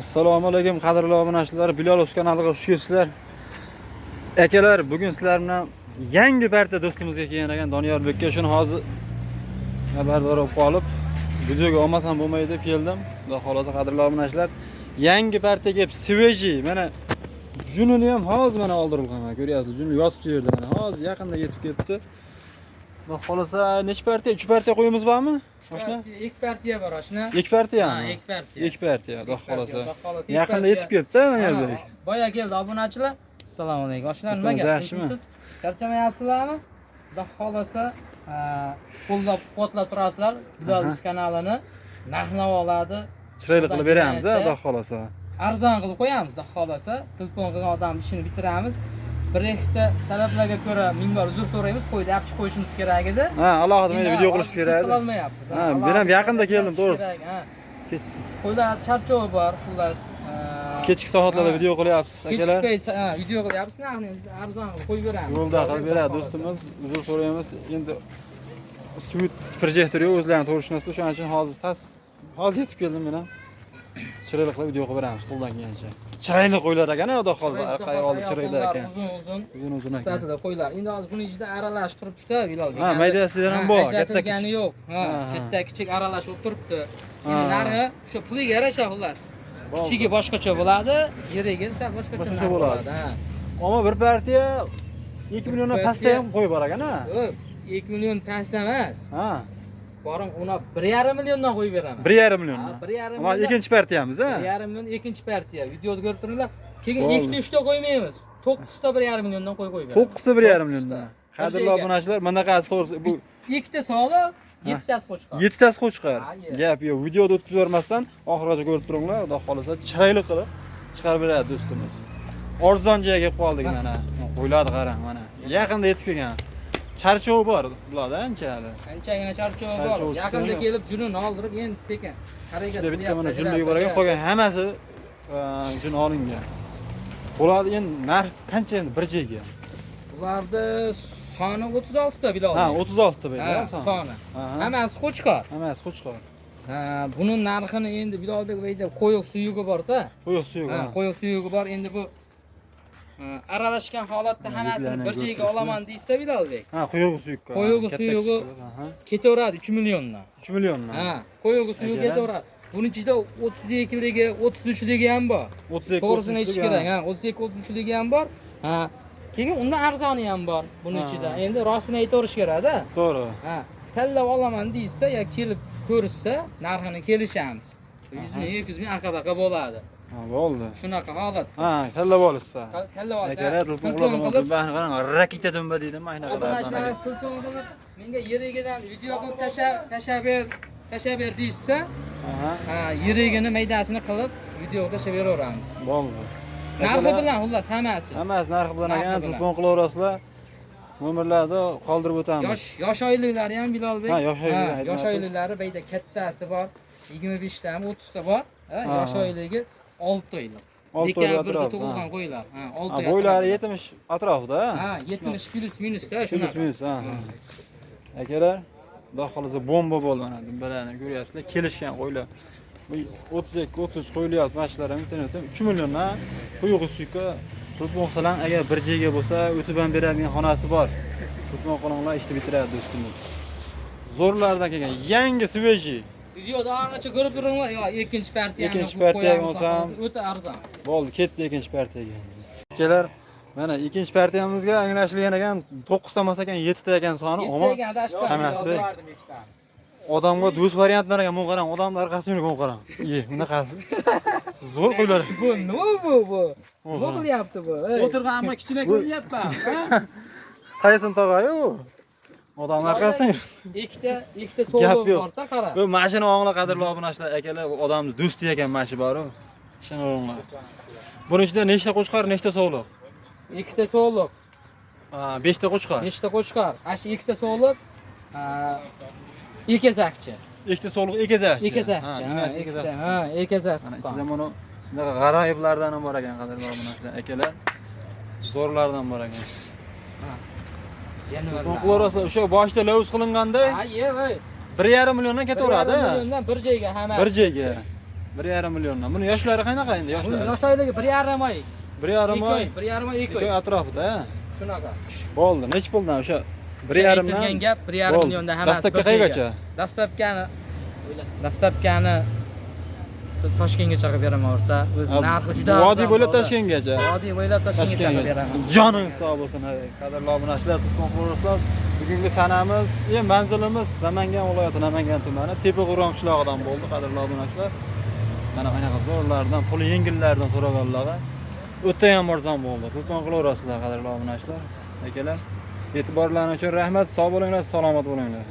Assalomu alaykum qadrli obunachilar, Bilal O'z kanaliga xush kelibsizlar. Akalar, bugun sizlar bilan yangi partiya do'stimizga kelgan ekan Doniyorbekka shuni hozir xabardor bo'lib qolib, videoga olmasam bo'lmaydi deb keldim. Xudo xolasa qadrli obunachilar, yangi partiya kelib, sveji. Mana junini ham hozir mana oldirilgan, ko'ryapsiz, juni yozib berdi mana. Hozir yaqinda yetib kelibdi. Xudo xolasa necha partiya? 3 partiya qo'yimiz bormi? Oshna? 2 partiya bor oshna. 2 partiyami? Ha, 2 partiya. 2 partiya, xudo xolasa. Yaqinda Yaqinda yetib kelibdi, Doniyorbek. Boya keldi obunachilar. Assalomu alaykum. Oshlar nima gap? Yaxshimi? Siz charchamayapsizlarmi? Xudo xolasa qo'llab quvvatlab turasizlar. Bilal O'z kanalini narx-navolarni Chiroyli qilib beramiz, xudo xolasa. arzon qilib qo'yamiz, xudo xolasa. Telefon qilgan odamning ishini bitiramiz. Bir ikkita sabablarga ko'ra minbar uzr so'raymiz, qo'ydi yapchi qo'yishimiz kerak edi. Ha, alohida men video qilish kerak edi. Qilolmayapmiz. Ha, men ham yaqinda keldim, to'g'risi. Qo'ylar charchovi bor, xullas. Kechki soatlarda video qilyapsiz, akalar. Kechki video qilyapsiz, narxni arzon qilib qo'yib beramiz. Yo'lda qilib beradi do'stimiz, uzr so'raymiz. Endi sud projektor yo'q, o'zlarini to'g'rishinasizlar, shuning uchun hozir yetib keldim men ham. Chiroyli qilib video qilib beramiz, qo'ldan kelgancha. Chiroyli qo'ylar ekan, xudo xolasa, orqaga olib chiroyli ekan. Uzun ekan. Sifatida qo'ylar. Endi hozir buni ichida aralash turibdi-da, Bilolbek. Ha, maydasilar ham bor, katta-kichik yo'q. Ha, katta-kichik aralash bo'lib turibdi. Endi narxi shu puliga yarasha xullas. Kichigi boshqacha bo'ladi, yeriga esa boshqacha bo'ladi. Ha. Ammo bir partiya 2 milliondan pastda ham qo'yib bor ekan, ha? Yo'q, 2 million pastda emas. Ha. Boring uni 1,5 milliondan qo'yib beraman. 1,5 milliondan. Ha, 1,5 Ammo million. ikkinchi partiyamiz, ha? 1,5 million ikkinchi partiya. Videoda ko'rib turinglar. Keyin 2-3 ta qo'ymaymiz. 9 ta 1,5 milliondan qo'yib beramiz. 9 ta 1,5 milliondan. Qadrli obunachilar, bunaqasi to'g'risi bu ikkita soliq, 7 tasi qo'chqor. 7 tasi qo'chqor. Gap yo'q. Videoda o'tkazib bermasdan oxirigacha ko'rib turinglar, xudo xolasa chiroyli qilib chiqarib beradi do'stimiz. Arzon joyga kelib qoldik mana. Qo'yladi qarang mana. Yaqinda yetib kelgan. Charchov bor bularda anchalik. Anchagina charchov bor. Yaqinda kelib junini oldirib, endi sekin harakat qilyapti. Bitta mana junni yuboragan, qolgan hammasi jun olingan. Bo'ladi endi narx qancha endi bir joyga? Bularda soni 36 ta Bilol. Ha, 36 ta bo'ladi soni. Hammasi qo'chqor. Hammasi qo'chqor. Ha, buning narxini endi Bilolbek bo'yicha qo'yiq suyugi bor-da. Qo'yiq suyugi. Ha, qo'yiq suyugi bor. Endi bu aralashgan holatda hammasini bir joyga olaman deysa Bilolbek. Ha, qo'yiq suyugi. Qo'yiq suyugi ketaveradi 3 milliondan. 3 milliondan. Ha, qo'yiq suyugi ketaveradi. Buning ichida 32ligi, 33ligi ham bor. 32. To'g'risini aytish kerak, ha, 32-33ligi ham bor. Ha, keyin undan arzoni ham bor buning ichida. Endi rostini aytaverish kerak-da. To'g'ri. Ha, tanlab olaman deysa, yo kelib ko'rsa, narxini kelishamiz. 100 ming, 200 ming aqabaqa bo'ladi. Ha, bo'ldi. Shunaqa holat. Ha, tanlab olsa. Tanlab olsa. Telefon qilib, qarang, raketa dumba deydi, mana Obunachilar telefon qilib, menga yerigidan video qilib tashlab ber deysa, ha, yerigini maydasini qilib videoga tashlab beraveramiz. Bo'ldi. Narxi bilan xullas hammasi. Hammasi narxi bilan ekan, telefon qilaverasizlar. Nomerlarni qoldirib o'tamiz. Yosh oyliklari ham Bilolbek. Ha, yosh oyliklari. Yosh oyliklari beyda kattasi bor, 25 ta ham 30 ta bor. Ha, yosh oyligi 6 oylik. Dekabrda tug'ilgan qo'ylar. Ha, 6 oy. Qo'ylari 70 atrofida. Ha, 70 plus minusda shunaqa. Minus, ha. Akalar, xudo xolasa bomba bo'ldi mana, dumbalarni ko'ryapsizlar, kelishgan qo'ylar. Bu 32-33 qo'yilyapti, mashlar ham internetda 3 milliondan qo'yiq suyka tutmoqsalar, agar bir joyga bo'lsa, o'tib ham beradigan xonasi bor. Tutmoq qilinglar, ishni bitiradi do'stimiz. Zo'rlardan kelgan yangi sveji. Videoda ancha ko'rib turinglar, yo ikkinchi partiyani Ikkinchi partiyaga olsam o'ta arzon. Bo'ldi, ketdi ikkinchi partiyaga. Akalar, mana ikkinchi partiyamizga anglashilgan ekan, 9 ta emas ekan, 7 ta ekan soni, ammo hammasi odamga do'st variantlar ekan, men qarang, odamlar orqasiga men qarang. Bunaqasi. Zo'r qo'ylar. Bu nima bu? Nima qilyapti bu? O'tirgan amma kichkina ko'ryapman. Qaysin tog'ayu? Odamlar orqasiga. Ikkita so'lov bor-da, qara. Bu mashina o'g'lar qadrli obunachilar, akalar, bu odamni do'sti ekan mashi bor-ku. Ishoninglar. Buning ichida nechta qo'chqor, nechta so'liq? Ikkita so'liq. 5 ta qo'chqor. 5 ta qo'chqor. Ashi ikkita so'liq. Ekazakchi. Ikkita so'liq ekazakchi. Ekazakchi. Ha, ekazakchi. Mana ichida mana bunaqa g'aroyiblardan ham bor ekan qadrli obunachilar, akalar. Zo'rlardan bor ekan. Qo'qlorasa o'sha boshda lavuz qilinganda, ha, yo'q. 1,5 milliondan ketaveradi. 1,5 milliondan bir joyga hamma. Bir joyga. 1,5 milliondan. Buni yoshlari qanaqa endi Buni yoshlari? yoshaydagi 1,5 oy. 1,5 oy. 1,5 oy, 2 2 oy. oy atrofida, ha? Shunaqa. Bo'ldi. Nech puldan o'sha 1,5 Aytilgan dan? gap 1,5 Bo'ldi. milliondan hammasi. Dastlabki bir joyga. qaygacha? Dastlabkani Toshkentga chiqib beraman o'rta. O'zi narxi juda arzon. Vodiy bo'ylab bo'ldi. Toshkentgacha. Vodiy bo'ylab Toshkentga chiqib beraman. Joning sog' bo'lsin, qadrli obunachilar, tutgan qo'rg'oslar. Bugungi sanamiz, manzilimiz Namangan viloyati Namangan tumani Tepag'o'ron qishlog'idan bo'ldi, qadrli obunachilar. Mana anaqa zo'rlardan, puli yengillardan so'raganlarga o'ta ham arzon bo'ldi. Tutgan qilaverasizlar, qadrli obunachilar. Akalar, e'tiborlaringiz uchun rahmat. Sog' bo'linglar, salomat bo'linglar.